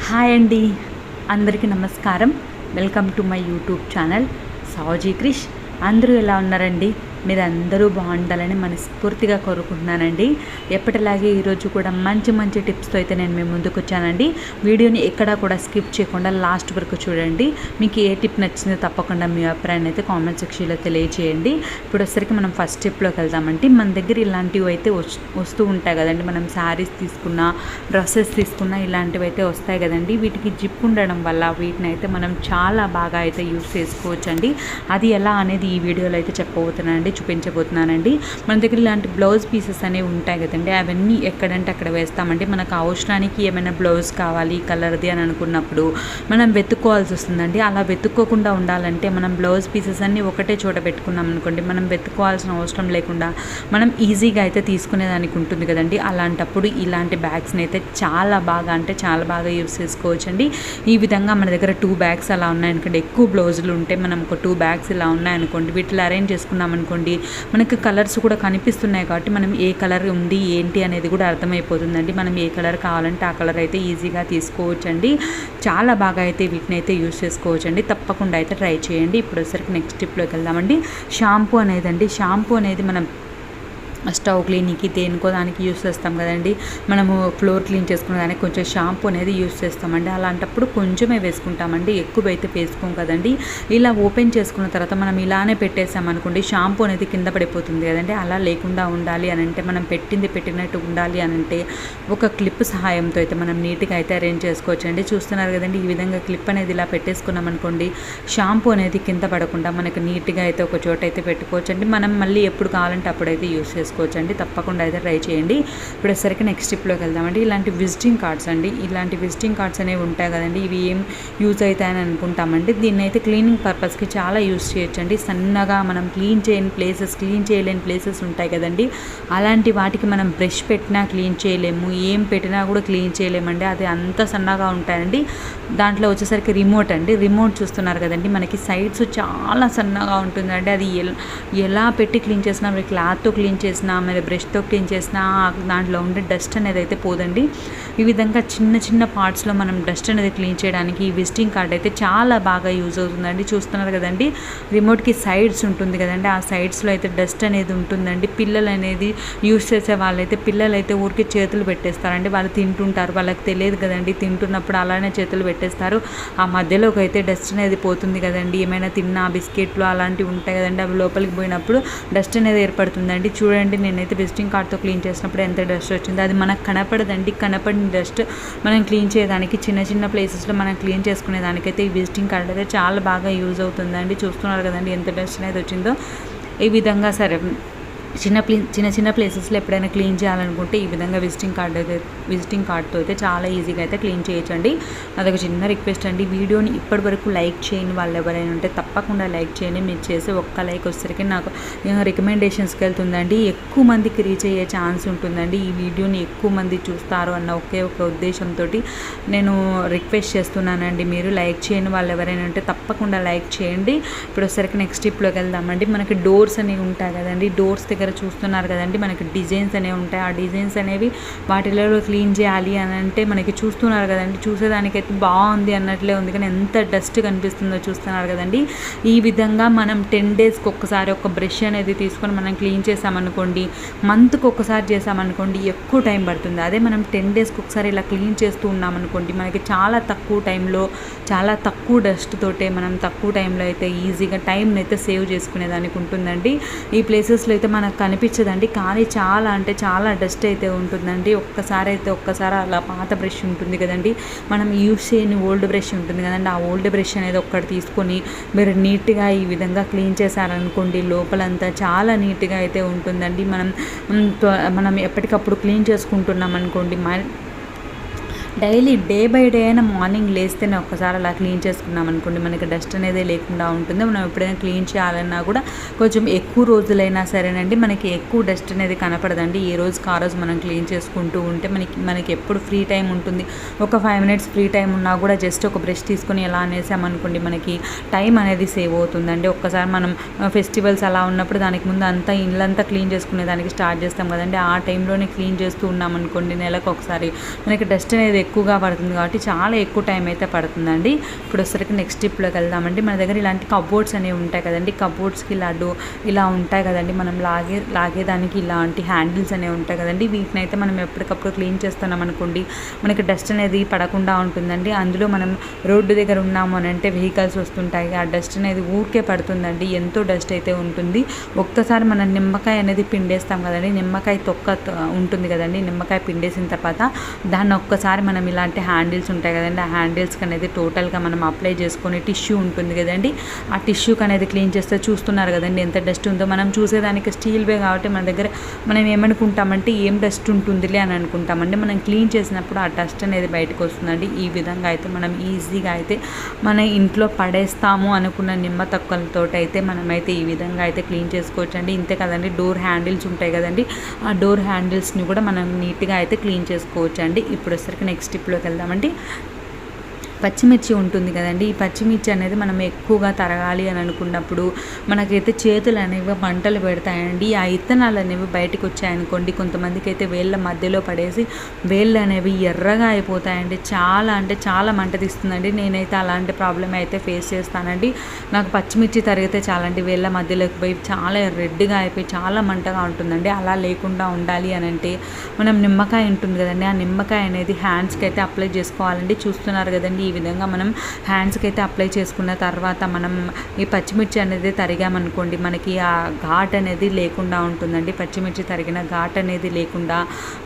Hi అండి, అందరికీ నమస్కారం. Welcome to my YouTube channel Saji Krish. అందరూ ఎలా ఉన్నారండి? మీరు అందరూ బాగుండాలని మనస్ఫూర్తిగా కోరుకుంటున్నానండి. ఎప్పటిలాగే ఈరోజు కూడా మంచి మంచి టిప్స్తో అయితే నేను మీ ముందుకు వచ్చానండి. వీడియోని ఎక్కడా కూడా స్కిప్ చేయకుండా లాస్ట్ వరకు చూడండి. మీకు ఏ టిప్ నచ్చిందో తప్పకుండా మీ అభిప్రాయాన్ని అయితే కామెంట్ సెక్షన్లో తెలియజేయండి. ఇప్పుడు వచ్చరికి మనం ఫస్ట్ టిప్లోకి వెళ్దామండి. మన దగ్గర ఇలాంటివి అయితే వస్తూ ఉంటాయి కదండి. మనం శారీస్ తీసుకున్నా, డ్రెస్సెస్ తీసుకున్నా ఇలాంటివి అయితే వస్తాయి కదండి. వీటికి జిప్ ఉండడం వల్ల వీటిని అయితే మనం చాలా బాగా అయితే యూస్ చేసుకోవచ్చు అండి. అది ఎలా అనేది ఈ వీడియోలో అయితే చెప్పబోతున్నానండి, చూపించబోతున్నానండి. మన దగ్గర ఇలాంటి బ్లౌజ్ పీసెస్ అనేవి ఉంటాయి కదండి. అవన్నీ ఎక్కడంటే అక్కడ వేస్తామండి. మనకు అవసరానికి ఏమైనా బ్లౌజ్ కావాలి కలర్ది అని అనుకున్నప్పుడు మనం వెతుక్కోవాల్సి వస్తుందండి. అలా వెతుక్కోకుండా ఉండాలంటే మనం బ్లౌజ్ పీసెస్ అన్నీ ఒకటే చోట పెట్టుకున్నాం అనుకోండి, మనం వెతుక్కోవాల్సిన అవసరం లేకుండా మనం ఈజీగా అయితే తీసుకునేదానికి ఉంటుంది కదండి. అలాంటప్పుడు ఇలాంటి బ్యాగ్స్ని అయితే చాలా బాగా యూస్ చేసుకోవచ్చు అండి. ఈ విధంగా మన దగ్గర 2 బ్యాగ్స్ అలా ఉన్నాయనుకోండి, ఎక్కువ బ్లౌజులు ఉంటే మనం ఒక 2 బ్యాగ్స్ ఇలా ఉన్నాయనుకోండి, వీటిలో అరేంజ్ చేసుకున్నాం అనుకోండి, మనకి కలర్స్ కూడా కనిపిస్తున్నాయి కాబట్టి మనం ఏ కలర్ ఉంది ఏంటి అనేది కూడా అర్థమైపోతుందండి. మనం ఏ కలర్ కావాలంటే ఆ కలర్ అయితే ఈజీగా తీసుకోవచ్చండి. చాలా బాగా అయితే వీటిని అయితే యూస్ చేసుకోవచ్చండి. తప్పకుండా అయితే ట్రై చేయండి. ఇప్పుడు వచ్చరికి నెక్స్ట్ టిప్లోకి వెళ్దామండి. షాంపూ అనేది మనం స్టవ్ క్లీనింగ్కి దేనికో దానికి యూస్ చేస్తాం కదండి. మనము ఫ్లోర్ క్లీన్ చేసుకునే దానికి కొంచెం షాంపూ అనేది యూస్ చేస్తామండి. అలాంటప్పుడు కొంచెమే వేసుకుంటామండి, ఎక్కువ అయితే వేసుకోం కదండి. ఇలా ఓపెన్ చేసుకున్న తర్వాత మనం ఇలానే పెట్టేసామనుకోండి, షాంపూ అనేది కింద పడిపోతుంది కదండి. అలా లేకుండా ఉండాలి అని అంటే, మనం పెట్టినట్టు ఉండాలి అని అంటే ఒక క్లిప్ సహాయంతో అయితే మనం నీట్గా అయితే అరేంజ్ చేసుకోవచ్చు అండి. చూస్తున్నారు కదండి, ఈ విధంగా క్లిప్ అనేది ఇలా పెట్టేసుకున్నాం అనుకోండి, షాంపూ అనేది కింద పడకుండా మనకు నీట్గా అయితే ఒక చోట అయితే పెట్టుకోవచ్చు అండి. మనం మళ్ళీ ఎప్పుడు కావాలంటే అప్పుడైతే యూస్ చేసుకోవచ్చు అండి. తప్పకుండా అయితే ట్రై చేయండి. ఇప్పుడు వచ్చరికి నెక్స్ట్ టిప్లోకి వెళ్దామండి. ఇలాంటి విజిటింగ్ కార్డ్స్ అనేవి ఉంటాయి కదండి. ఇవి ఏం యూజ్ అవుతాయని అనుకుంటామండి. దీన్ని అయితే క్లీనింగ్ పర్పస్కి చాలా యూజ్ చేయొచ్చు అండి. సన్నగా మనం క్లీన్ చేయలేని ప్లేసెస్ ఉంటాయి కదండి. అలాంటి వాటికి మనం బ్రష్ పెట్టినా క్లీన్ చేయలేము, ఏం పెట్టినా కూడా క్లీన్ చేయలేమండి. అది అంత సన్నగా ఉంటాయండి. దాంట్లో వచ్చేసరికి రిమోట్ చూస్తున్నారు కదండి, మనకి సైడ్స్ చాలా సన్నగా ఉంటుందండి. అది ఎలా పెట్టి క్లీన్ చేసినా, మరి క్లాత్తో క్లీన్ చేసినా, మరి బ్రష్తో క్లీన్ చేసినా దాంట్లో ఉండే డస్ట్ అనేది అయితే పోదండి. ఈ విధంగా చిన్న పార్ట్స్లో మనం డస్ట్ అనేది క్లీన్ చేయడానికి ఈ విజిటింగ్ కార్డ్ అయితే చాలా బాగా యూజ్ అవుతుందండి. చూస్తున్నారు కదండి, రిమోట్కి సైడ్స్ ఉంటుంది కదండి, ఆ సైడ్స్లో అయితే డస్ట్ అనేది ఉంటుందండి. పిల్లలు అనేది యూజ్ చేసే పిల్లలైతే ఊరికి చేతులు పెట్టేస్తారండి. వాళ్ళు తింటుంటారు, వాళ్ళకి తెలియదు కదండి, తింటున్నప్పుడు అలానే చేతులు పెట్టేస్తారు. ఆ మధ్యలోకి అయితే డస్ట్ అనేది పోతుంది కదండి. ఏమైనా తిన్నా బిస్కెట్లు అలాంటివి ఉంటాయి కదండి, అవి లోపలికి పోయినప్పుడు డస్ట్ అనేది ఏర్పడుతుందండి. చూడండి, నేనైతే విజిటింగ్ కార్డ్తో క్లీన్ చేసినప్పుడు ఎంత డస్ట్ వచ్చిందో అది మనకు కనపడదండి. కనపడిన డస్ట్ మనం క్లీన్ చేయడానికి చిన్న ప్లేసెస్లో మనం క్లీన్ చేసుకునే దానికైతే ఈ విజిటింగ్ కార్డ్ అయితే చాలా బాగా యూజ్ అవుతుందండి. చూస్తున్నారు కదండి ఎంత డస్ట్ అనేది వచ్చిందో. ఈ విధంగా సరే చిన్న ప్లేసెస్లో ఎప్పుడైనా క్లీన్ చేయాలనుకుంటే ఈ విధంగా విజిటింగ్ కార్డ్తో అయితే చాలా ఈజీగా అయితే క్లీన్ చేయొచ్చండి. అదొక చిన్న రిక్వెస్ట్ అండి. వీడియోని ఇప్పటి వరకు లైక్ చేయని వాళ్ళు ఎవరైనా ఉంటే తప్పకుండా లైక్ చేయండి. మీరు చేసే ఒక్క లైక్ వచ్చేసరికి నాకు రికమెండేషన్స్కి వెళ్తుందండి, ఎక్కువ మందికి రీచ్ అయ్యే ఛాన్స్ ఉంటుందండి. ఈ వీడియోని ఎక్కువ మంది చూస్తారు అన్న ఒకే ఒక ఉద్దేశంతో నేను రిక్వెస్ట్ చేస్తున్నానండి. మీరు లైక్ చేయని వాళ్ళు ఎవరైనా ఉంటే తప్పకుండా లైక్ చేయండి. ఇప్పుడు వచ్చేసరికి నెక్స్ట్ టిప్లోకి వెళ్దామండి. మనకి డోర్స్ అనేవి ఉంటాయి కదండి, డోర్స్ దగ్గర చూస్తున్నారు కదండి, మనకి డిజైన్స్ అనేవి ఉంటాయి. ఆ డిజైన్స్ అనేవి వాటిలో క్లీన్ చేయాలి అని అంటే మనకి చూస్తున్నారు కదండి, చూసేదానికైతే బాగుంది అన్నట్లే ఉంది, కానీ ఎంత డస్ట్ కనిపిస్తుందో చూస్తున్నారు కదండి. ఈ విధంగా మనం 10 డేస్కి ఒక్కసారి ఒక బ్రష్ అనేది తీసుకొని మనం క్లీన్ చేసామనుకోండి, మంత్కి ఒక్కసారి చేసామనుకోండి ఎక్కువ టైం పడుతుంది. అదే మనం 10 డేస్కి ఒకసారి ఇలా క్లీన్ చేస్తూ ఉన్నామనుకోండి, మనకి చాలా తక్కువ టైంలో చాలా తక్కువ డస్ట్ తోటే మనం తక్కువ టైంలో అయితే ఈజీగా టైంని అయితే సేవ్ చేసుకునేదానికి ఉంటుందండి. ఈ ప్లేసెస్లో అయితే మనకు కనిపించదండి, కానీ చాలా డస్ట్ అయితే ఉంటుందండి. ఒక్కసారి అలా పాత బ్రష్ ఉంటుంది కదండి, మనం యూస్ చేయని ఓల్డ్ బ్రష్ ఉంటుంది కదండి, ఆ ఓల్డ్ బ్రష్ అనేది ఒక్కటి తీసుకొని మీరు నీట్గా ఈ విధంగా క్లీన్ చేశారనుకోండి, లోపలంతా చాలా నీట్గా అయితే ఉంటుందండి. మనం ఎప్పటికప్పుడు క్లీన్ చేసుకుంటున్నాం అనుకోండి, డైలీ డే బై డే అయినా మార్నింగ్ లేస్తేనే ఒక్కసారి అలా క్లీన్ చేసుకున్నాం అనుకోండి, మనకి డస్ట్ అనేది లేకుండా ఉంటుంది. మనం ఎప్పుడైనా క్లీన్ చేయాలన్నా కూడా కొంచెం ఎక్కువ రోజులైనా సరేనండి, మనకి ఎక్కువ డస్ట్ అనేది కనపడదండి. ఏ రోజుకి ఆ రోజు మనం క్లీన్ చేసుకుంటూ ఉంటే మనకి ఎప్పుడు ఫ్రీ టైం ఉంటుంది. ఒక 5 మినిట్స్ ఫ్రీ టైం ఉన్నా కూడా జస్ట్ ఒక బ్రష్ తీసుకొని ఎలా అనేసామనుకోండి, మనకి టైం అనేది సేవ్ అవుతుందండి. ఒక్కసారి మనం ఫెస్టివల్స్ అలా ఉన్నప్పుడు దానికి ముందు అంతా ఇళ్ళంతా క్లీన్ చేసుకునే దానికి స్టార్ట్ చేస్తాం కదండి, ఆ టైంలోనే క్లీన్ చేస్తూ ఉన్నామనుకోండి, నెలకు ఒకసారి మనకి డస్ట్ అనేది ఎక్కువగా పడుతుంది కాబట్టి చాలా ఎక్కువ టైం అయితే పడుతుందండి. ఇప్పుడు వచ్చేసరికి నెక్స్ట్ టిప్లోకి వెళ్దామండి. మన దగ్గర ఇలాంటి కబోర్డ్స్ అనేవి ఉంటాయి కదండి, కబోర్డ్స్కి ఇలా ఉంటాయి కదండి, మనం లాగేదానికి ఇలాంటి హ్యాండిల్స్ అనేవి ఉంటాయి కదండి. వీటిని అయితే మనం ఎప్పటికప్పుడు క్లీన్ చేస్తున్నాం అనుకోండి, మనకి డస్ట్ అనేది పడకుండా ఉంటుందండి. అందులో మనం రోడ్డు దగ్గర ఉన్నాము అని అంటే వెహికల్స్ వస్తుంటాయి, ఆ డస్ట్ అనేది ఊరికే పడుతుందండి, ఎంతో డస్ట్ అయితే ఉంటుంది. ఒక్కసారి మనం నిమ్మకాయ అనేది పిండేస్తాం కదండి, నిమ్మకాయ తొక్క ఉంటుంది కదండి, నిమ్మకాయ పిండేసిన తర్వాత దాన్ని ఒక్కసారి మనం ఇలాంటి హ్యాండిల్స్ ఉంటాయి కదండి, ఆ హ్యాండిల్స్కి అనేది టోటల్గా మనం అప్లై చేసుకొని టిష్యూ ఉంటుంది కదండి, ఆ టిష్యూకి అనేది క్లీన్ చేస్తే చూస్తున్నారు కదండి ఎంత డస్ట్ ఉందో. మనం చూసేదానికి స్టీల్వే కాబట్టి మన దగ్గర మనం ఏమనుకుంటామంటే ఏం డస్ట్ ఉంటుందిలే అని అనుకుంటామండి. మనం క్లీన్ చేసినప్పుడు ఆ డస్ట్ అనేది బయటకు వస్తుందండి. ఈ విధంగా అయితే మనం ఈజీగా అయితే మన ఇంట్లో పడేస్తాము అనుకున్న నిమ్మ తొక్కలతో అయితే మనమైతే ఈ విధంగా అయితే క్లీన్ చేసుకోవచ్చు అండి. ఇంతే కదండి, డోర్ హ్యాండిల్స్ ఉంటాయి కదండి, ఆ డోర్ హ్యాండిల్స్ని కూడా మనం నీట్గా అయితే క్లీన్ చేసుకోవచ్చు అండి. ఇప్పుడు వచ్చరికి నెక్స్ట్ టిప్లోకి వెళ్దామండి. పచ్చిమిర్చి ఉంటుంది కదండి, ఈ పచ్చిమిర్చి అనేది మనం ఎక్కువగా తరగాలి అని అనుకున్నప్పుడు మనకైతే చేతులు అనేవి మంటలు పెడతాయండి. ఆ ఇత్తనాలు అనేవి బయటకు వచ్చాయనుకోండి, కొంతమందికి అయితే వేళ్ళ మధ్యలో పడేసి వేళ్ళు అనేవి ఎర్రగా అయిపోతాయండి. చాలా అంటే చాలా మంట తీస్తుందండి. నేనైతే అలాంటి ప్రాబ్లం అయితే ఫేస్ చేస్తానండి. నాకు పచ్చిమిర్చి తరిగితే చాలండి, వేళ్ళ మధ్యలోకి పోయి చాలా రెడ్గా అయిపోయి చాలా మంటగా ఉంటుందండి. అలా లేకుండా ఉండాలి అని అంటే మనం నిమ్మకాయ ఉంటుంది కదండి, ఆ నిమ్మకాయ అనేది హ్యాండ్స్కి అయితే అప్లై చేసుకోవాలండి. చూస్తున్నారు కదండి, ఈ విధంగా మనం హ్యాండ్స్కి అయితే అప్లై చేసుకున్న తర్వాత మనం ఈ పచ్చిమిర్చి అనేది తరిగామనుకోండి, మనకి ఆ ఘాట్ అనేది లేకుండా ఉంటుందండి. పచ్చిమిర్చి తరిగిన ఘాట్ అనేది లేకుండా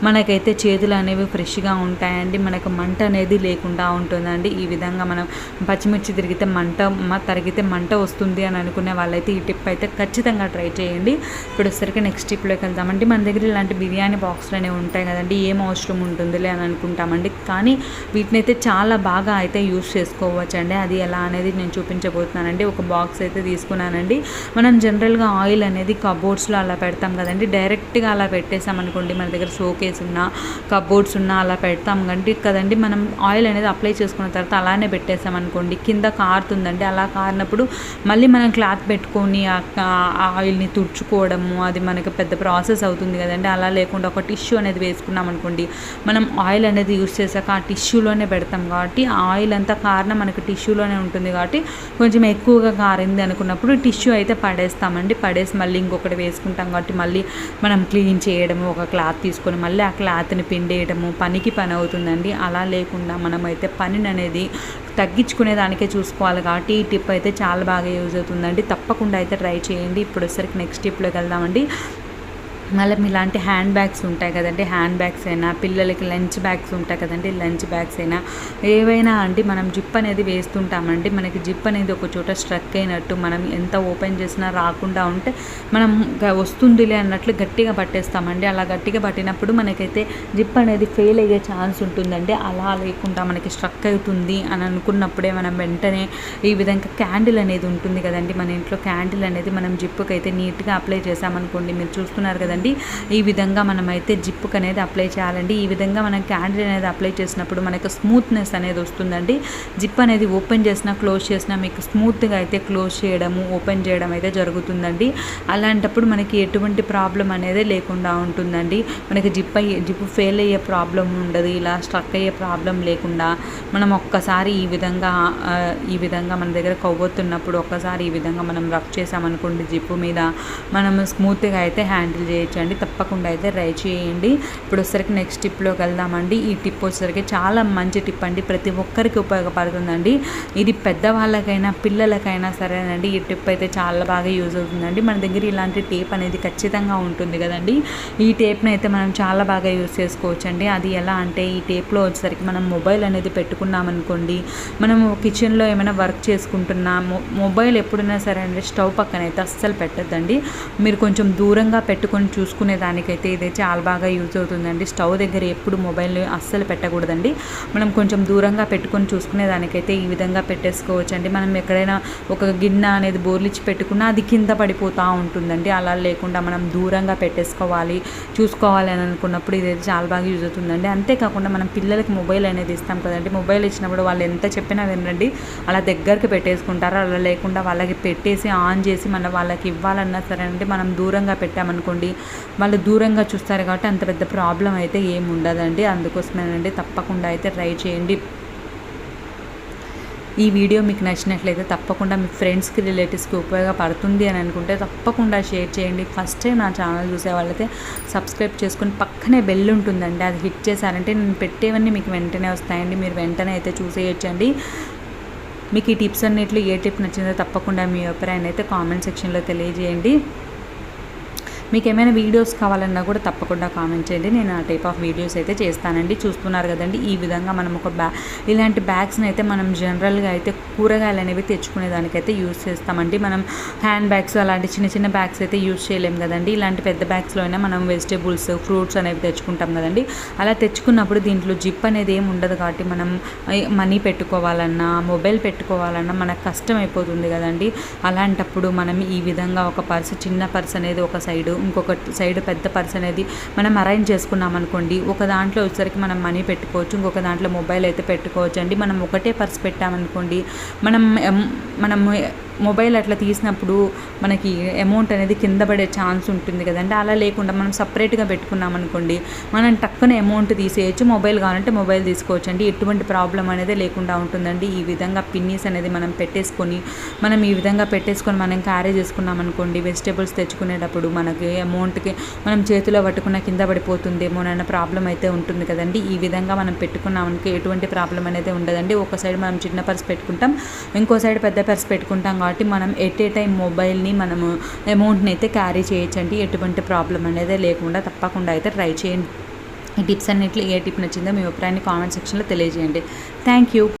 మనకైతే చేతులు అనేవి ఫ్రెష్గా ఉంటాయండి, మనకు మంట అనేది లేకుండా ఉంటుందండి. ఈ విధంగా మనం పచ్చిమిర్చి తరిగితే మంట వస్తుంది అని అనుకునే వాళ్ళైతే ఈ టిప్ అయితే ఖచ్చితంగా ట్రై చేయండి. ఇప్పుడు వచ్చరికి నెక్స్ట్ టిప్లోకి వెళ్దామండి. మన దగ్గర ఇలాంటి బిర్యానీ బాక్స్లు అనేవి ఉంటాయి కదండి, ఏం అవసరం ఉంటుందిలే అని అనుకుంటామండి, కానీ వీటిని అయితే చాలా బాగా అయితే యూస్ చేసుకోవచ్చు అండి. అది ఎలా అనేది నేను చూపించబోతున్నానండి. ఒక బాక్స్ అయితే తీసుకున్నానండి. మనం జనరల్గా ఆయిల్ అనేది కబోర్డ్స్లో అలా పెడతాం కదండి, డైరెక్ట్గా అలా పెట్టేసామనుకోండి, మన దగ్గర షోకేస్ ఉన్నా కబోర్డ్స్ ఉన్నా అలా పెడతాం కదండి, మనం ఆయిల్ అనేది అప్లై చేసుకున్న తర్వాత అలానే పెట్టేసామనుకోండి, కింద కారుతుందండి. అలా కారినప్పుడు మళ్ళీ మనం క్లాత్ పెట్టుకొని ఆ ఆయిల్ని తుడుచుకోవడము అది మనకి పెద్ద ప్రాసెస్ అవుతుంది కదండి. అలా లేకుండా ఒక టిష్యూ అనేది వేసుకున్నాం అనుకోండి, మనం ఆయిల్ అనేది యూస్ చేశాక ఆ టిష్యూలోనే పెడతాం కాబట్టి ఆ ఆయిల్ అంతా కారణం మనకి టిష్యూలోనే ఉంటుంది కాబట్టి కొంచెం ఎక్కువగా కారింది అనుకున్నప్పుడు టిష్యూ అయితే పడేసి మళ్ళీ ఇంకొకటి వేసుకుంటాం కాబట్టి మళ్ళీ మనం క్లీన్ చేయడము, ఒక క్లాత్ తీసుకొని మళ్ళీ ఆ క్లాత్ని పిండేయడము పని అవుతుందండి. అలా లేకుండా మనమైతే పనిని అనేది తగ్గించుకునే దానికే చూసుకోవాలి కాబట్టి ఈ టిప్ అయితే చాలా బాగా యూజ్ అవుతుందండి. తప్పకుండా అయితే ట్రై చేయండి. ఇప్పుడు వచ్చరికి నెక్స్ట్ టిప్లోకి వెళ్దామండి. మళ్ళీ ఇలాంటి హ్యాండ్ బ్యాగ్స్ ఉంటాయి కదండి, హ్యాండ్ బ్యాగ్స్ అయినా పిల్లలకి లంచ్ బ్యాగ్స్ ఉంటాయి కదండి, లంచ్ బ్యాగ్స్ అయినా ఏవైనా అండి, మనం జిప్ అనేది వేస్తుంటామండి. మనకి జిప్ అనేది ఒక చోట స్ట్రక్ అయినట్టు మనం ఎంత ఓపెన్ చేసినా రాకుండా ఉంటే మనం వస్తుందిలే అన్నట్లు గట్టిగా పట్టేస్తామండి. అలా గట్టిగా పట్టినప్పుడు మనకైతే జిప్ అనేది ఫెయిల్ అయ్యే ఛాన్స్ ఉంటుందండి. అలా లేకుండా మనకి స్ట్రక్ అవుతుంది అని అనుకున్నప్పుడే మనం వెంటనే ఈ విధంగా క్యాండిల్ అనేది ఉంటుంది కదండి, మన ఇంట్లో క్యాండిల్ అనేది మనం జిప్పుకి అయితే నీట్గా అప్లై చేసామనుకోండి, మీరు చూస్తున్నారు కదండి, ఈ విధంగా మనమైతే జిప్పుకి అనేది అప్లై చేయాలండి. ఈ విధంగా మనం క్యాండిల్ అనేది అప్లై చేసినప్పుడు మనకు స్మూత్నెస్ అనేది వస్తుందండి. జిప్ అనేది ఓపెన్ చేసినా క్లోజ్ చేసినా మీకు స్మూత్గా అయితే క్లోజ్ చేయడము ఓపెన్ చేయడం అయితే జరుగుతుందండి. అలాంటప్పుడు మనకి ఎటువంటి ప్రాబ్లం అనేది లేకుండా ఉంటుందండి. మనకి జిప్ ఫెయిల్ అయ్యే ప్రాబ్లం ఉండదు, ఇలా స్ట్రక్ అయ్యే ప్రాబ్లం లేకుండా మనం ఒక్కసారి ఈ విధంగా మన దగ్గర కొవ్వొత్తున్నప్పుడు ఒక్కసారి ఈ విధంగా మనం రఫ్ చేసామనుకోండి జిప్పు మీద, మనం స్మూత్గా అయితే హ్యాండిల్ చేయొచ్చండి. తప్పకుండా అయితే ట్రై చేయండి. ఇప్పుడు వచ్చరికి నెక్స్ట్ టిప్లోకి వెళ్దామండి. ఈ టిప్ వచ్చేసరికి చాలా మంచి టిప్ అండి, ప్రతి ఒక్కరికి ఉపయోగపడుతుందండి. ఇది పెద్దవాళ్ళకైనా పిల్లలకైనా సరేనండి, ఈ టిప్ అయితే చాలా బాగా యూజ్ అవుతుందండి. మన దగ్గర ఇలాంటి టేప్ అనేది ఖచ్చితంగా ఉంటుంది కదండి, ఈ టేప్ని అయితే మనం చాలా బాగా యూజ్ చేసుకోవచ్చండి. అది ఎలా అంటే ఈ టేప్లో వచ్చేసరికి మనం మొబైల్ అనేది పెట్టుకున్నామనుకోండి, మనము కిచెన్లో ఏమైనా వర్క్ చేసుకుంటున్నా మొబైల్ ఎప్పుడైనా సరే అండి స్టవ్ పక్కన అయితే అస్సలు పెట్టద్దండి. మీరు కొంచెం దూరంగా పెట్టుకొని చూసుకునే దానికైతే ఇది చాలా బాగా యూజ్ అవుతుందండి. స్టవ్ దగ్గర ఎప్పుడు మొబైల్ అస్సలు పెట్టకూడదండి. మనం కొంచెం దూరంగా పెట్టుకొని చూసుకునే దానికైతే ఈ విధంగా పెట్టేసుకోవచ్చండి. మనం ఎక్కడైనా ఒక గిన్నె అనేది బోర్లిచ్చి పెట్టుకున్నా అది కింద పడిపోతూ ఉంటుందండి. అలా లేకుండా మనం దూరంగా చూసుకోవాలి అని అనుకున్నప్పుడు ఇదైతే చాలా బాగా యూజ్ అవుతుందండి. అంతేకాకుండా మనం పిల్లలకి మొబైల్ అనేది ఇస్తాం కదండి, మొబైల్ ఇచ్చినప్పుడు వాళ్ళు ఎంత చెప్పినా వినండి, అలా దగ్గరికి పెట్టేసుకుంటారు. అలా లేకుండా వాళ్ళకి పెట్టేసి ఆన్ చేసి వాళ్ళకి ఇవ్వాలన్నా సరే అంటే మనం దూరంగా పెట్టామనుకోండి, వాళ్ళు దూరంగా చూస్తారు కాబట్టి అంత పెద్ద ప్రాబ్లం అయితే ఏమి ఉండదండి. అందుకోసమేనండి తప్పకుండా అయితే ట్రై చేయండి. ఈ వీడియో మీకు నచ్చినట్లయితే తప్పకుండా మీ ఫ్రెండ్స్కి రిలేటివ్స్కి ఉపయోగపడుతుంది అని అనుకుంటే తప్పకుండా షేర్ చేయండి. ఫస్ట్ టైం నా ఛానల్ చూసే వాళ్ళైతే సబ్స్క్రైబ్ చేసుకొని పక్కనే బెల్ ఉంటుందండి, అది హిట్ చేశారంటే నేను పెట్టేవన్నీ మీకు వెంటనే వస్తాయండి. మీరు వెంటనే అయితే చూసేయచ్చండి. మీకు ఈ టిప్స్ అన్నిట్లో ఏ టిప్ నచ్చిందో తప్పకుండా మీ అభిప్రాయాన్ని అయితే కామెంట్ సెక్షన్లో తెలియజేయండి. మీకు ఏమైనా వీడియోస్ కావాలన్నా కూడా తప్పకుండా కామెంట్ చేయండి. నేను ఆ టైప్ ఆఫ్ వీడియోస్ అయితే చేస్తానండి. చూస్తున్నారు కదండి, ఈ విధంగా మనం ఒక ఇలాంటి బ్యాగ్స్ని అయితే మనం జనరల్గా అయితే కూరగాయలు అనేవి తెచ్చుకునేదానికైతే యూజ్ చేస్తామండి. మనం హ్యాండ్ బ్యాగ్స్ అలాంటి చిన్న చిన్న బ్యాగ్స్ అయితే యూజ్ చేయలేం కదండి. ఇలాంటి పెద్ద బ్యాగ్స్లో అయినా మనం వెజిటేబుల్స్ ఫ్రూట్స్ అనేవి తెచ్చుకుంటాం కదండి. అలా తెచ్చుకున్నప్పుడు దీంట్లో జిప్ అనేది ఏమి ఉండదు కాబట్టి మనం మనీ పెట్టుకోవాలన్నా మొబైల్ పెట్టుకోవాలన్నా మనకు కష్టం అయిపోతుంది కదండి. అలాంటప్పుడు మనం ఈ విధంగా ఒక చిన్న పర్స్ అనేది ఒక సైడు, ఇంకొక సైడ్ పెద్ద పర్స్ అనేది మనం అరేంజ్ చేసుకున్నాం అనుకోండి. ఒక దాంట్లో వచ్చేసరికి మనం మనీ పెట్టుకోవచ్చు, ఇంకొక దాంట్లో మొబైల్ అయితే పెట్టుకోవచ్చు అండి. మనం ఒకటే పర్స్ పెట్టామనుకోండి, మనం మొబైల్ అట్లా తీసినప్పుడు మనకి అమౌంట్ అనేది కింద పడే ఛాన్స్ ఉంటుంది కదండి. అలా లేకుండా మనం సపరేట్గా పెట్టుకున్నాం అనుకోండి, మనం టక్కున అమౌంట్ తీసేయచ్చు, మొబైల్ కావాలంటే మొబైల్ తీసుకోవచ్చు అండి. ఎటువంటి ప్రాబ్లం అనేది లేకుండా ఉంటుందండి. ఈ విధంగా పిన్నీస్ అనేది మనం ఈ విధంగా పెట్టేసుకొని మనం క్యారీ చేసుకున్నాం అనుకోండి, వెజిటేబుల్స్ తెచ్చుకునేటప్పుడు మనకి అమౌంట్కి మనం చేతిలో పట్టుకున్న కింద పడిపోతుందేమో అన్న ప్రాబ్లం అయితే ఉంటుంది కదండి. ఈ విధంగా మనం పెట్టుకున్నామనుకో ఎటువంటి ప్రాబ్లం అనేది ఉండదండి. ఒక సైడ్ మనం చిన్న పర్స్ పెట్టుకుంటాం, ఇంకో సైడ్ పెద్ద పర్స్ పెట్టుకుంటాం కాబట్టి మనం ఎట్ ఏ టైం మొబైల్ని మనము అమౌంట్ని అయితే క్యారీ చేయొచ్చండి. ఎటువంటి ప్రాబ్లం అనేది లేకుండా తప్పకుండా అయితే ట్రై చేయండి. ఈ టిప్స్ అన్నింటిలో ఏ టిప్ నచ్చిందో మీ అభిప్రాయాన్ని కామెంట్ సెక్షన్లో తెలియజేయండి. Thank you.